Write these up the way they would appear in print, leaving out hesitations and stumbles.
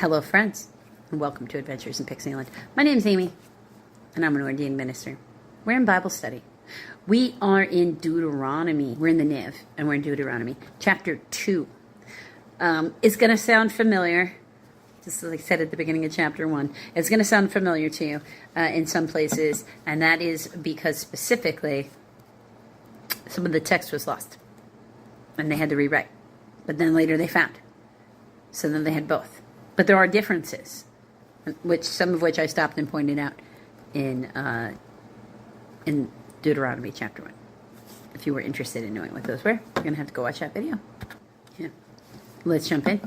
Hello, friends, and welcome to Adventures in Pixieland. My name is Amy, and I'm an ordained minister. We're in Bible study. We are in Deuteronomy. We're in the Niv, and we're in Deuteronomy, chapter 2. It's going to sound familiar, just as I said at the beginning of chapter 1. It's going to sound familiar to you in some places, and that is because specifically some of the text was lost, and they had to rewrite. But then later they found. So then they had both. But there are differences, some of which I stopped and pointed out in Deuteronomy chapter 1. If you were interested in knowing what those were, you're going to have to go watch that video. Yeah. Let's jump in.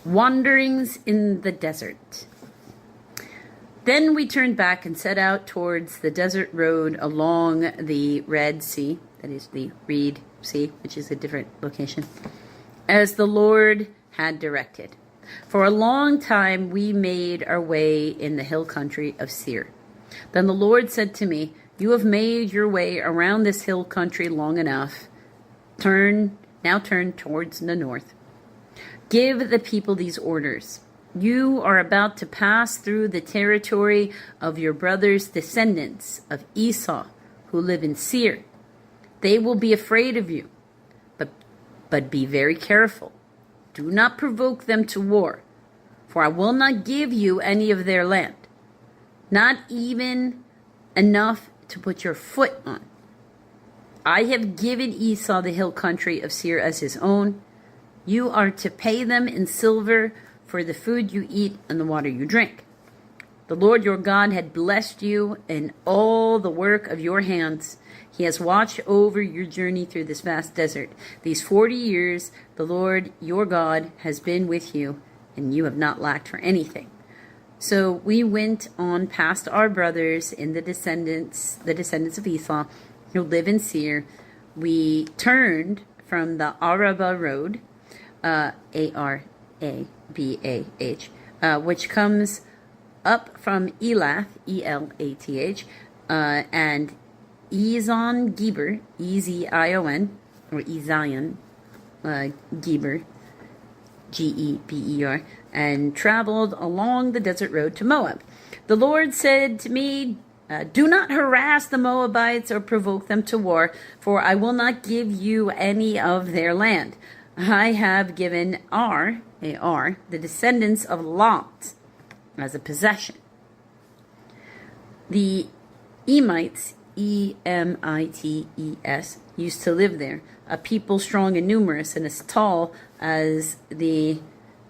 Wanderings in the desert. Then we turned back and set out towards the desert road along the Red Sea, that is the Reed Sea, which is a different location, as the Lord had directed. For a long time we made our way in the hill country of Seir. Then the Lord said to me, "You have made your way around this hill country long enough. Now turn towards the north. Give the people these orders. You are about to pass through the territory of your brother's descendants of Esau, who live in Seir. They will be afraid of you, but be very careful. Do not provoke them to war, for I will not give you any of their land, not even enough to put your foot on. I have given Esau the hill country of Seir as his own. You are to pay them in silver for the food you eat and the water you drink. The Lord your God had blessed you in all the work of your hands. He has watched over your journey through this vast desert. These 40 years, the Lord your God has been with you, and you have not lacked for anything." So we went on past our brothers in the descendants of Esau, who live in Seir. We turned from the Arabah road, Arabah, which comes up from Elath, Elath, and Ezon Geber, Ezion, or Ezion Geber, Geber, and traveled along the desert road to Moab. The Lord said to me, "Do not harass the Moabites or provoke them to war, for I will not give you any of their land. I have given the descendants of Lot, as a possession. The Emites, Emites, used to live there, a people strong and numerous and as tall as the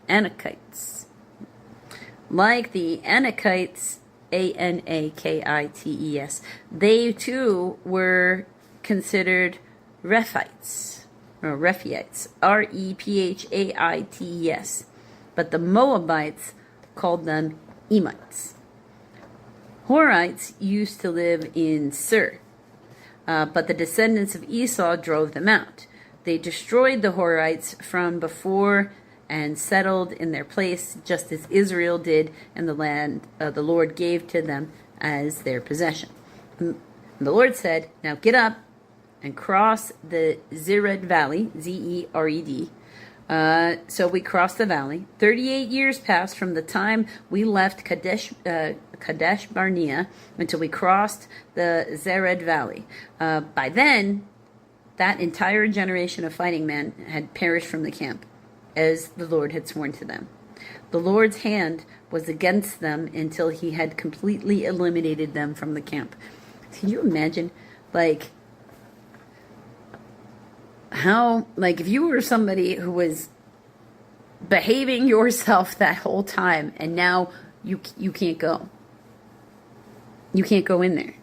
Anakites. Like the Anakites, Anakites, they too were considered Rephaites, or Rephaites, Rephaites, but the Moabites called them Emites. Horites used to live in Seir, but the descendants of Esau drove them out. They destroyed the Horites from before and settled in their place, just as Israel did in the land the Lord gave to them as their possession. And the Lord said, "Now get up and cross the Zered Valley, Zered. So we crossed the valley. 38 years passed from the time we left Kadesh Barnea until we crossed the Zered Valley. By then, that entire generation of fighting men had perished from the camp, as the Lord had sworn to them. The Lord's hand was against them until he had completely eliminated them from the camp." Can you imagine, how, if you were somebody who was behaving yourself that whole time, and now you can't go. You can't go in there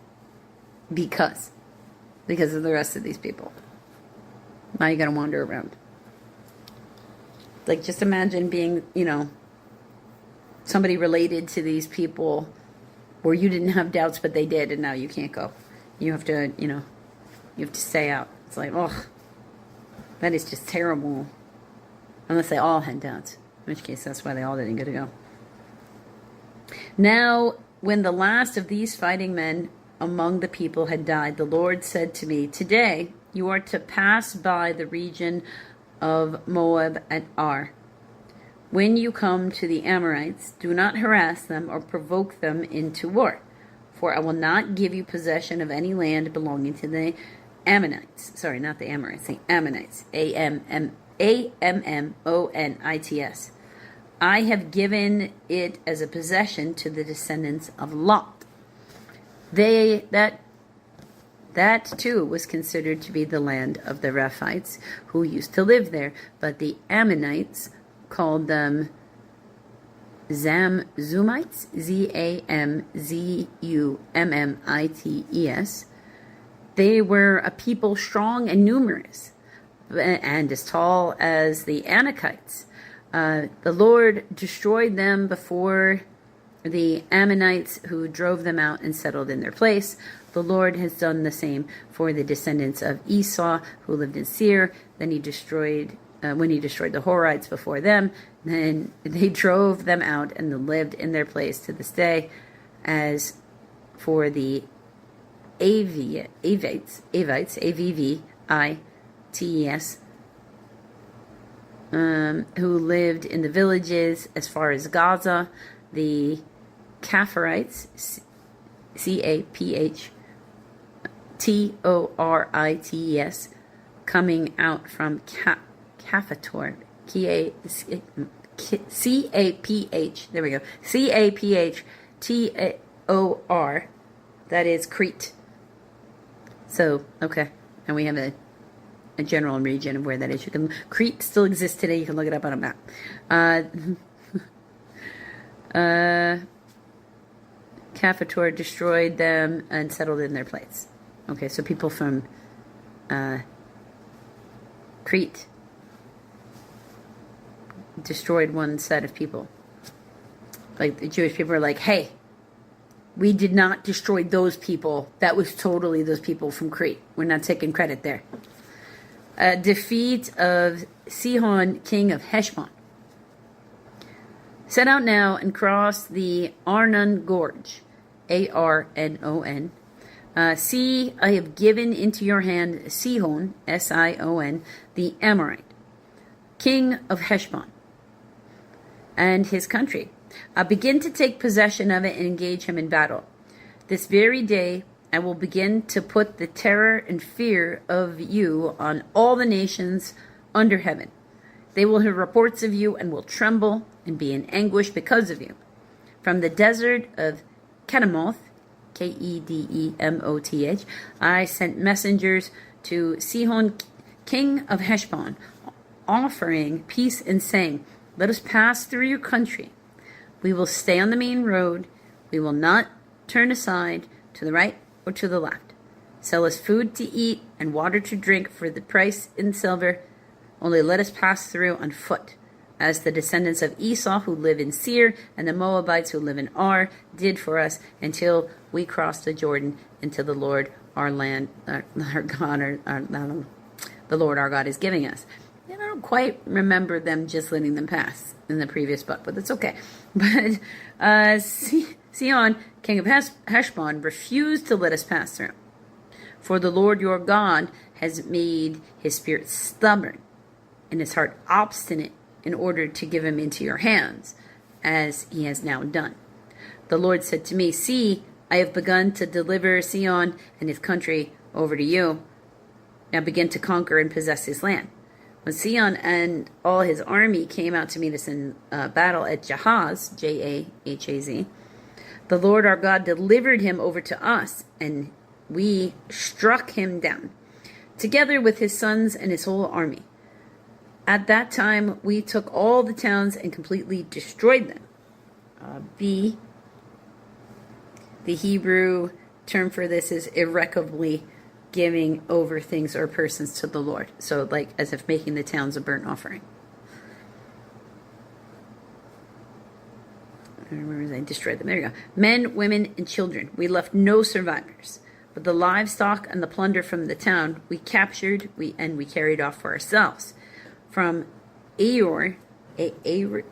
because of the rest of these people. Now you gotta wander around. Just imagine being, somebody related to these people where you didn't have doubts, but they did, and now you can't go. You have to, you have to stay out. It's like, oh, that is just terrible. Unless they all had doubts, in which case that's why they all didn't get to go. Now, when the last of these fighting men among the people had died, the Lord said to me, "Today you are to pass by the region of Moab and Ar. When you come to the Amorites, do not harass them or provoke them into war, for I will not give you possession of any land belonging to the Ammonites. Sorry, not the Amorites, the Ammonites. Ammonits. I have given it as a possession to the descendants of Lot. That too was considered to be the land of the Rephites who used to live there, but the Ammonites called them Zamzumites, Zamzummites. They were a people strong and numerous, and as tall as the Anakites. The Lord destroyed them before the Ammonites, who drove them out and settled in their place. The Lord has done the same for the descendants of Esau, who lived in Seir. Then he destroyed, when he destroyed the Horites before them, then they drove them out and lived in their place to this day. As for the Avites, Avvites, who lived in the villages as far as Gaza, the Caphtorites, Caphtorites, coming out from Caphator, Caph, there we go, Caphator, that is Crete. So, okay, and we have a general region of where that is. Crete still exists today. You can look it up on a map. Caphator destroyed them and settled in their place. Okay, so people from Crete destroyed one set of people. Like the Jewish people were like, hey, we did not destroy those people. That was totally those people from Crete. We're not taking credit there. Defeat of Sihon, king of Heshbon. Set out now and cross the Arnon Gorge, Arnon. See, I have given into your hand Sihon, Sion, the Amorite, king of Heshbon, and his country. Begin to take possession of it and engage him in battle. This very day I will begin to put the terror and fear of you on all the nations under heaven. They will hear reports of you and will tremble and be in anguish because of you. From the desert of Kedemoth, Kedemoth, I sent messengers to Sihon, king of Heshbon, offering peace and saying, let us pass through your country. We will stay on the main road. We will not turn aside to the right or to the left. Sell us food to eat and water to drink for the price in silver. Only let us pass through on foot, as the descendants of Esau who live in Seir and the Moabites who live in Ar did for us, until we crossed the Jordan into the Lord our land, our God, the Lord our God is giving us. And I don't quite remember them just letting them pass in the previous book, but that's okay. But Sihon, king of Heshbon, refused to let us pass through. For the Lord your God has made his spirit stubborn and his heart obstinate, in order to give him into your hands, as he has now done. The Lord said to me, see, I have begun to deliver Sihon and his country over to you. Now begin to conquer and possess his land. When Sihon and all his army came out to meet us in battle at Jahaz, Jahaz, the Lord our God delivered him over to us, and we struck him down, together with his sons and his whole army. At that time, we took all the towns and completely destroyed them. The Hebrew term for this is irrevocably giving over things or persons to the Lord. So like as if making the towns a burnt offering. Where was I? Destroyed them. There you go. Men, women, and children. We left no survivors. But the livestock and the plunder from the town we captured and we carried off for ourselves. From Aroer, A-R-O-E-R,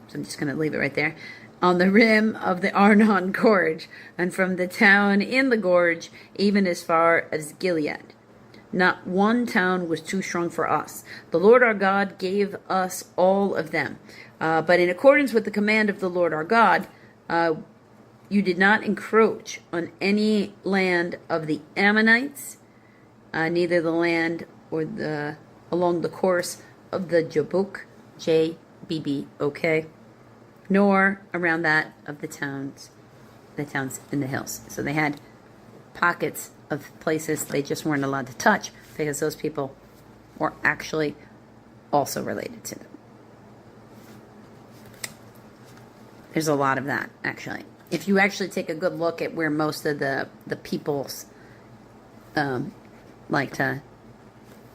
so I'm just going to leave it right there, on the rim of the Arnon Gorge, and from the town in the gorge, even as far as Gilead. Not one town was too strong for us. The Lord our God gave us all of them. But in accordance with the command of the Lord our God, you did not encroach on any land of the Ammonites, neither the land or along the course of the Jabbok, Jabbok, nor around that of the towns in the hills. So they had pockets of places they just weren't allowed to touch because those people were actually also related to them. There's a lot of that, actually. If you actually take a good look at where most of the peoples like to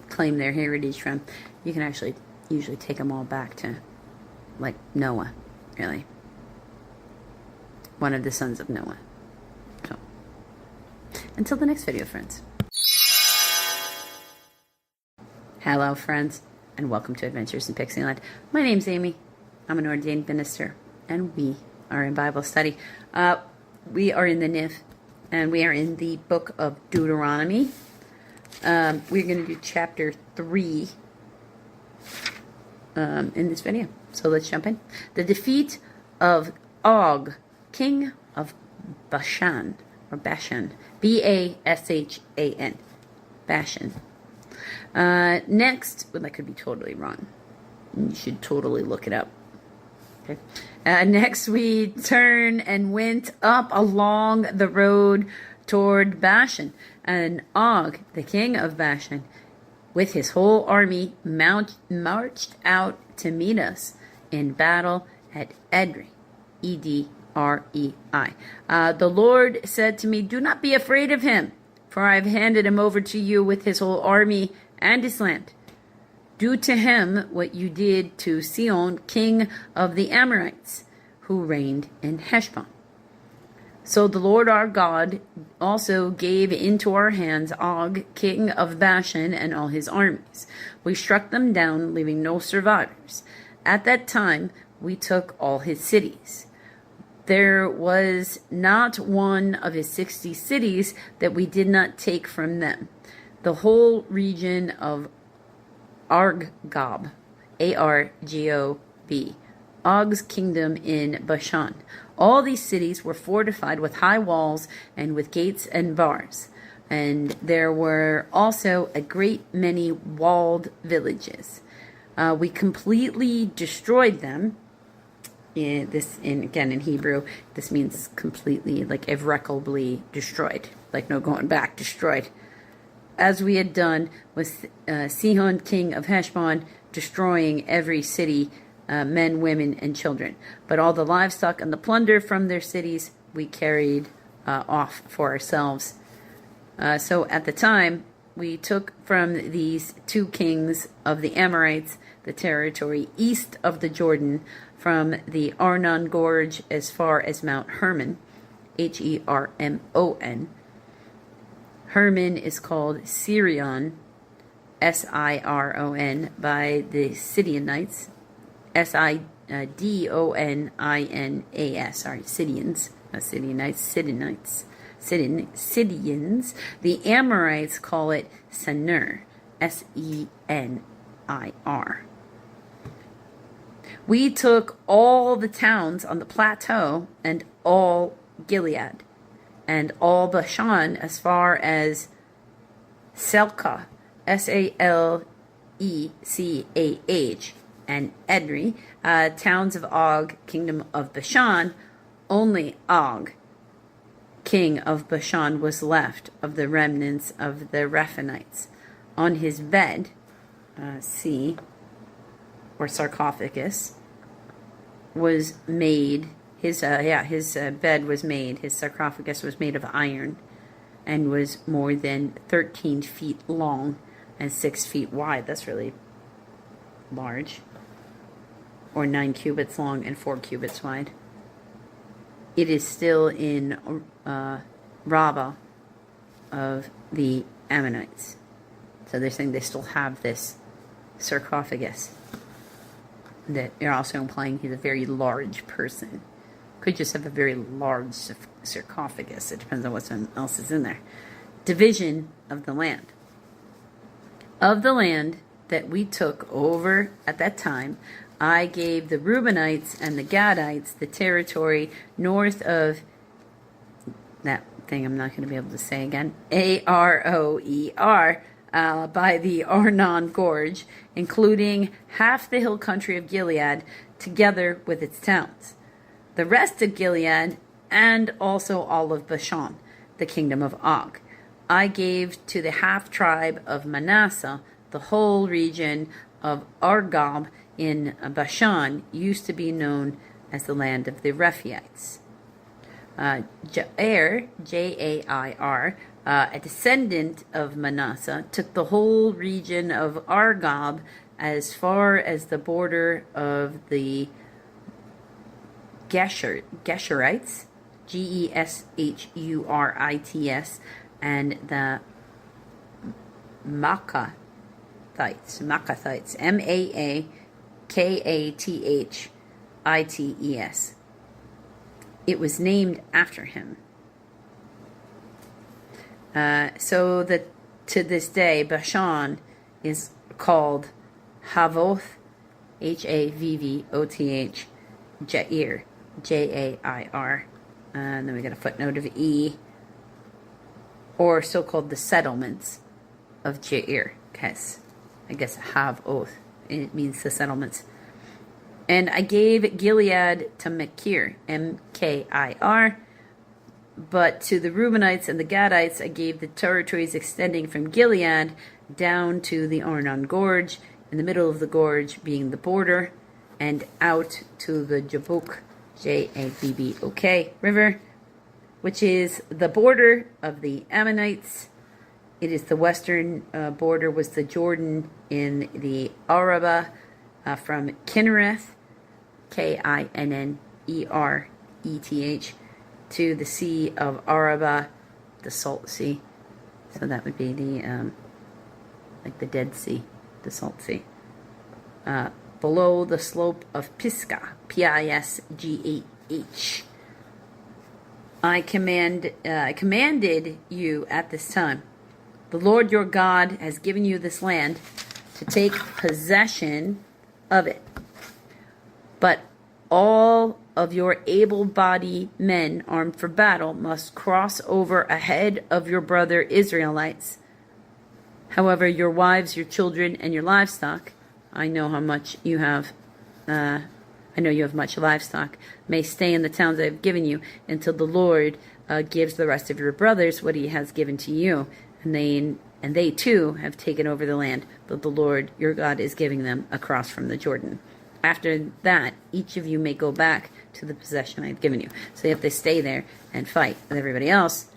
claim their heritage from, you can actually usually take them all back to, like, Noah, really. One of the sons of Noah. So, until the next video, friends. Hello, friends, and welcome to Adventures in Pixieland. My name's Amy. I'm an ordained minister, and we are in Bible study. We are in the NIF, and we are in the Book of Deuteronomy. We're going to do chapter 3 in this video. So let's jump in. The defeat of Og, king of Bashan, or Bashan, B-A-S-H-A-N, Bashan. Next, well, that could be totally wrong. You should totally look it up. Okay. Next, we turned and went up along the road toward Bashan, and Og, the king of Bashan, with his whole army, marched out to meet us in battle at Edrei, E-D-R-E-I. The Lord said to me, "Do not be afraid of him, for I have handed him over to you with his whole army and his land. Do to him what you did to Sihon, king of the Amorites, who reigned in Heshbon." So the Lord our God also gave into our hands Og, king of Bashan, and all his armies. We struck them down, leaving no survivors. At that time, we took all his cities. There was not one of his 60 cities that we did not take from them. The whole region of Argob, A-R-G-O-B, Og's kingdom in Bashan. All these cities were fortified with high walls and with gates and bars. And there were also a great many walled villages. We completely destroyed them. Again, in Hebrew, this means completely, like irrecoverably destroyed. Like no going back, destroyed. As we had done with Sihon, king of Heshbon, destroying every city, men, women, and children. But all the livestock and the plunder from their cities we carried off for ourselves. So at the time, we took from these two kings of the Amorites the territory east of the Jordan, from the Arnon Gorge as far as Mount Hermon, H-E-R-M-O-N. Hermon is called Sirion, S-I-R-O-N, by the Sidonites, S-I-D-O-N-I-N-A-S, sorry, Sidonians, not Sidonites, Sidonians. The Amorites call it Senir, S-E-N-I-R. We took all the towns on the plateau and all Gilead and all Bashan as far as Selcah, S-A-L-E-C-A-H, and Edrei, towns of Og, kingdom of Bashan. Only Og, king of Bashan, was left of the remnants of the Rephaites. On his bed, or sarcophagus, was made. His bed was made. His sarcophagus was made of iron, and was more than 13 feet long and 6 feet wide. That's really large. Or 9 cubits long and 4 cubits wide. It is still in Rabbah of the Ammonites. So they're saying they still have this sarcophagus. That you're also implying he's a very large person. Could just have a very large sarcophagus. It depends on what else is in there. Division of the land. Of the land that we took over at that time, I gave the Reubenites and the Gadites the territory north of that thing I'm not going to be able to say again, Aroer, by the Arnon Gorge, including half the hill country of Gilead, together with its towns. The rest of Gilead, and also all of Bashan, the kingdom of Og, I gave to the half-tribe of Manasseh. The whole region of Argob in Bashan used to be known as the land of the Rephaites. Jair, Jair, a descendant of Manasseh, took the whole region of Argob as far as the border of the Geshurites, Geshurits, and the Maacathites, Maakathites. It was named after him. So that to this day, Bashan is called Havoth, Havvoth, Jair, Jair. And then we got a footnote of E, or so-called the settlements of Jair, because I guess Havoth, it means the settlements. And I gave Gilead to Machir, Mkir, but to the Reubenites and the Gadites I gave the territories extending from Gilead down to the Arnon Gorge, in the middle of the gorge being the border, and out to the Jabbok, Jabbok river, which is the border of the Ammonites. It is the western border was the Jordan in the Arabah, from Kinnereth, Kinnereth, to the Sea of Arabah, the Salt Sea. So that would be the like the Dead Sea, the Salt Sea. Below the slope of Pisgah, Pisgah. I commanded you at this time. The Lord your God has given you this land to take possession of it. But all of your able-bodied men armed for battle must cross over ahead of your brother Israelites. However, your wives, your children, and your livestock, I know how much you have, I know you have much livestock, may stay in the towns I have given you until the Lord gives the rest of your brothers what he has given to you. And they too have taken over the land that the Lord your God is giving them across from the Jordan. After that, each of you may go back to the possession I have given you. So they have to stay there and fight with everybody else.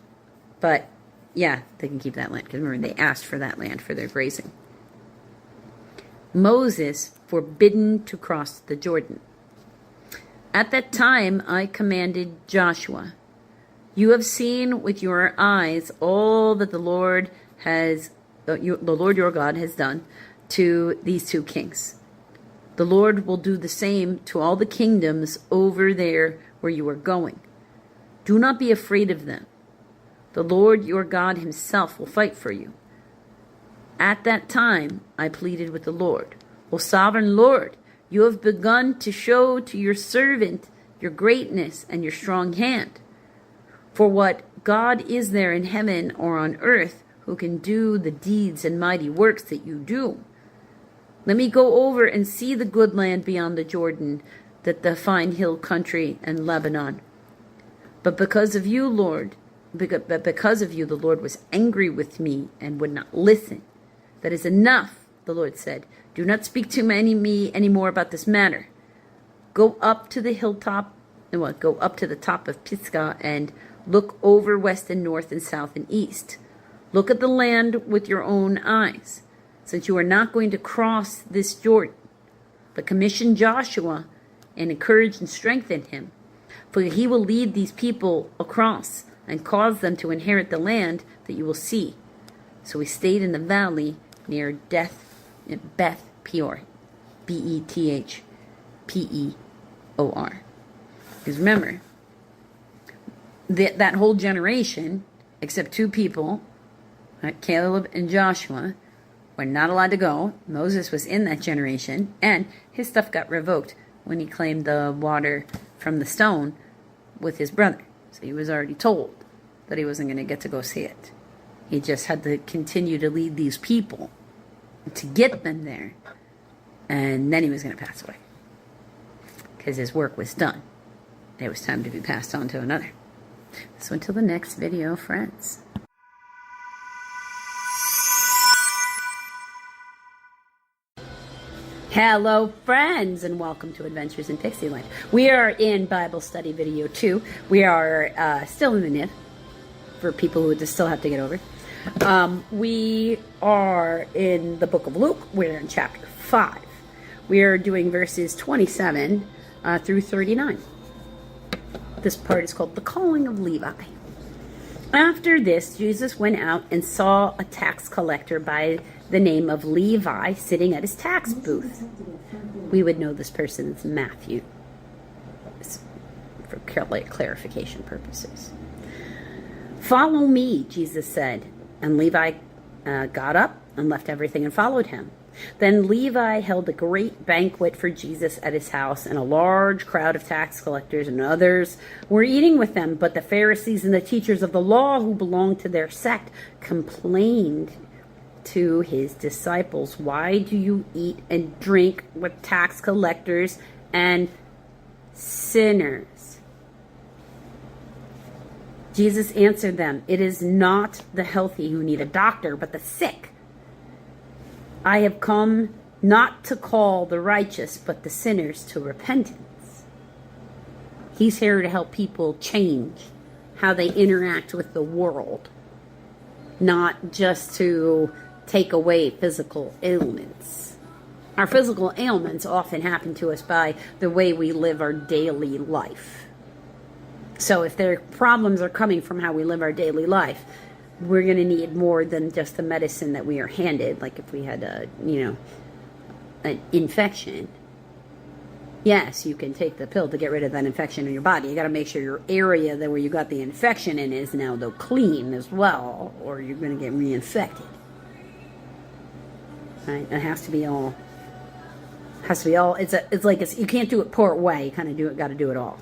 But yeah, they can keep that land, because remember, they asked for that land for their grazing. Moses forbidden to cross the Jordan. At that time I commanded Joshua, you have seen with your eyes all that the Lord your God has done to these two kings. The Lord will do the same to all the kingdoms over there where you are going. Do not be afraid of them. The Lord your God himself will fight for you. At that time I pleaded with the Lord, O sovereign Lord, you have begun to show to your servant your greatness and your strong hand. For what God is there in heaven or on earth who can do the deeds and mighty works that you do? Let me go over and see the good land beyond the Jordan, that the fine hill country and Lebanon. But because of you, the Lord was angry with me and would not listen. That is enough, the Lord said. Do not speak to me any more about this matter. Go up to the top of Pisgah and look over west and north and south and east. Look at the land with your own eyes, since you are not going to cross this Jordan. But commission Joshua and encourage and strengthen him, for he will lead these people across and cause them to inherit the land that you will see. So we stayed in the valley near Beth Peor, Bethpeor. Because remember, that whole generation, except two people, Caleb and Joshua, were not allowed to go. Moses was in that generation, and his stuff got revoked when he claimed the water from the stone with his brother. So he was already told that he wasn't going to get to go see it. He just had to continue to lead these people to get them there, and then he was going to pass away because his work was done. It was time to be passed on to another. So until the next video, friends. Hello, friends, and welcome to Adventures in Pixieland. We are in Bible study video 2. We are still in the NIV, for people who just still have to get over. We are in the book of Luke. We're in chapter 5. We are doing verses 27 through 39. This part is called the calling of Levi. After this, Jesus went out and saw a tax collector by the name of Levi sitting at his tax booth. We would know this person as Matthew, for clarification purposes. "Follow me," Jesus said. And Levi got up and left everything and followed him. Then Levi held a great banquet for Jesus at his house, and a large crowd of tax collectors and others were eating with them. But the Pharisees and the teachers of the law who belonged to their sect complained to his disciples, "Why do you eat and drink with tax collectors and sinners?" Jesus answered them, "It is not the healthy who need a doctor, but the sick. I have come not to call the righteous, but the sinners to repentance." He's here to help people change how they interact with the world, not just to take away physical ailments. Our physical ailments often happen to us by the way we live our daily life. So if their problems are coming from how we live our daily life, we're going to need more than just the medicine that we are handed. Like if we had an infection, yes, you can take the pill to get rid of that infection in your body. You got to make sure your area that where you got the infection in is now though clean as well, or you're going to get reinfected. Right? It has to be all. You can't do it part way. You kind of got to do it all.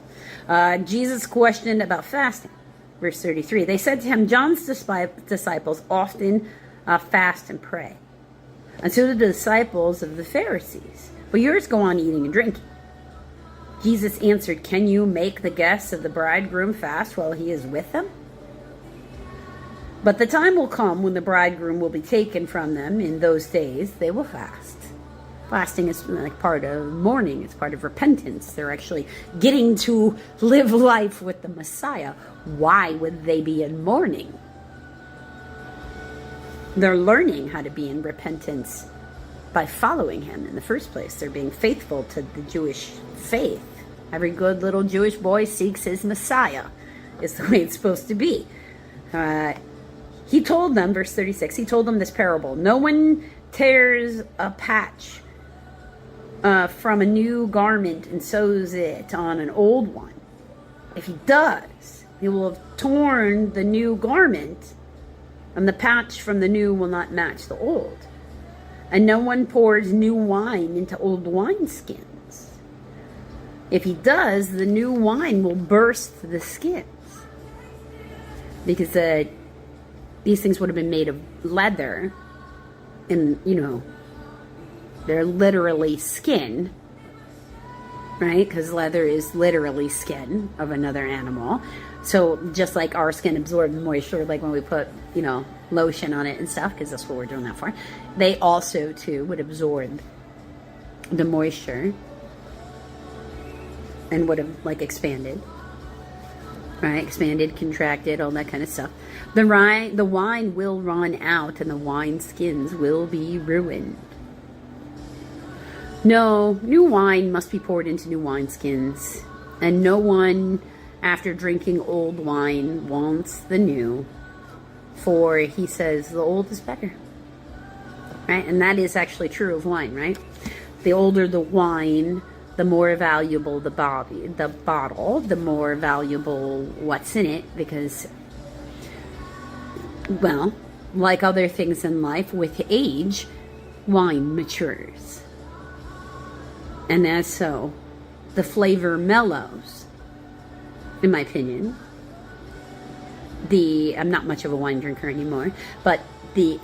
Jesus questioned about fasting. Verse 33, they said to him, "John's disciples often fast and pray, and so do the disciples of the Pharisees. But yours go on eating and drinking." Jesus answered, "Can you make the guests of the bridegroom fast while he is with them? But the time will come when the bridegroom will be taken from them. In those days they will fast." Fasting is like part of mourning. It's part of repentance. They're actually getting to live life with the Messiah. Why would they be in mourning? They're learning how to be in repentance by following him in the first place. They're being faithful to the Jewish faith. Every good little Jewish boy seeks his Messiah, is the way it's supposed to be. He told them, verse 36, he told them this parable. "No one tears a patch from a new garment and sews it on an old one. If he does, he will have torn the new garment, and the patch from the new will not match the old. And no one pours new wine into old wineskins. If he does, the new wine will burst the skins." Because these things would have been made of leather, and they're literally skin, right? Because leather is literally skin of another animal. So just like our skin absorbs moisture, like when we put, lotion on it and stuff, because that's what we're doing that for, they also, too, would absorb the moisture and would have, expanded, right? Expanded, contracted, all that kind of stuff. The wine will run out, and the wine skins will be ruined. No, new wine must be poured into new wineskins, and no one, after drinking old wine, wants the new, for he says the old is better. Right? And that is actually true of wine, right? The older the wine, the more valuable the bottle, the more valuable what's in it, because, well, like other things in life, with age, wine matures. And as so, the flavor mellows, in my opinion. I'm not much of a wine drinker anymore, but the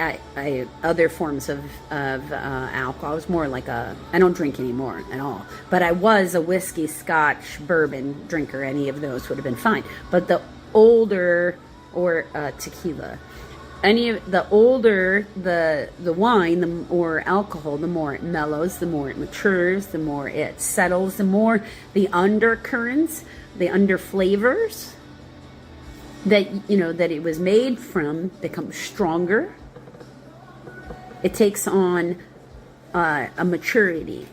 other forms of alcohol, I was more like I don't drink anymore at all, but I was a whiskey, scotch, bourbon drinker. Any of those would have been fine. But the older, or tequila, the older the wine, the more alcohol, the more it mellows, the more it matures, the more it settles, the more the undercurrents, the under flavors that that it was made from become stronger. It takes on a maturity.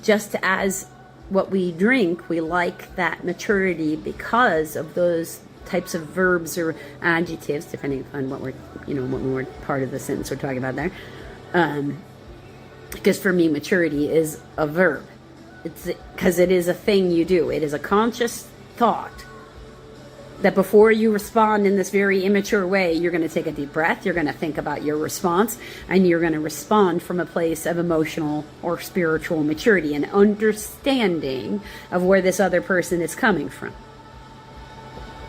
Just as what we drink, we like that maturity because of those types of verbs or adjectives, depending on what we're part of the sentence we're talking about there. Because for me, maturity is a verb. It's because it is a thing you do. It is a conscious thought that before you respond in this very immature way, you're going to take a deep breath, you're going to think about your response, and you're going to respond from a place of emotional or spiritual maturity and understanding of where this other person is coming from.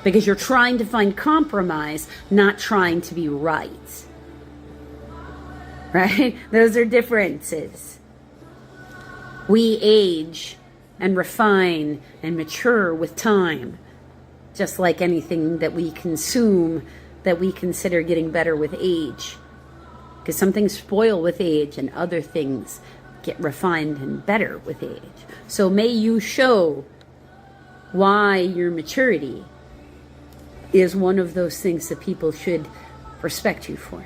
Because you're trying to find compromise, not trying to be right. Right? Those are differences. We age and refine and mature with time. Just like anything that we consume that we consider getting better with age. Because some things spoil with age and other things get refined and better with age. So may you show why your maturity is one of those things that people should respect you for.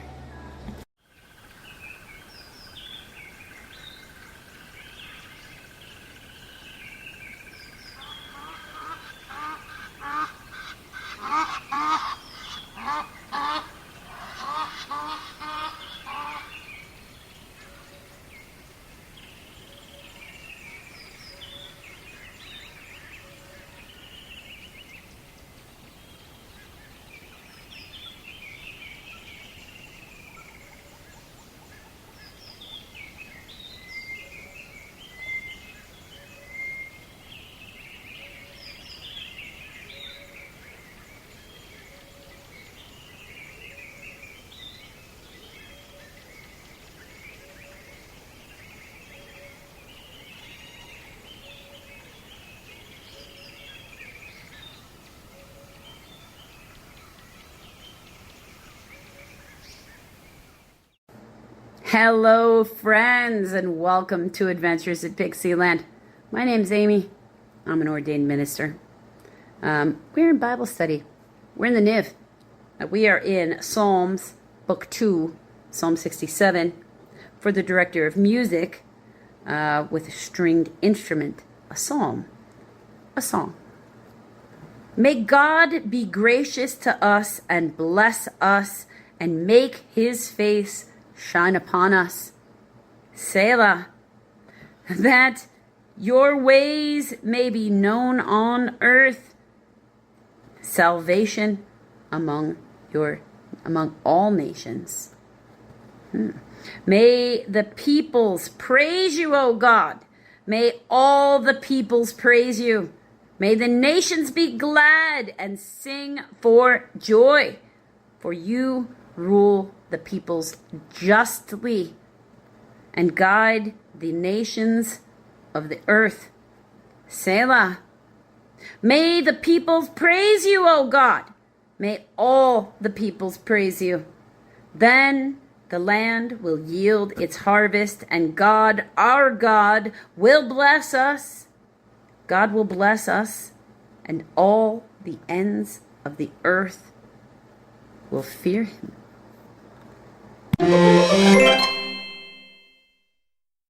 Hello, friends, and welcome to Adventures in Pixieland. My name's Amy. I'm an ordained minister. We're in Bible study. We're in the Niv. We are in Psalms, Book 2, Psalm 67, for the director of music with a stringed instrument, a psalm, a song. May God be gracious to us and bless us and make his face shine upon us, Selah, that your ways may be known on earth, salvation among all nations. May the peoples praise you, O God. May all the peoples praise you. May the nations be glad and sing for joy, for you rule the peoples justly and guide the nations of the earth. Selah. May the peoples praise you, O God. May all the peoples praise you. Then the land will yield its harvest, and God, our God, will bless us. God will bless us, and all the ends of the earth will fear him.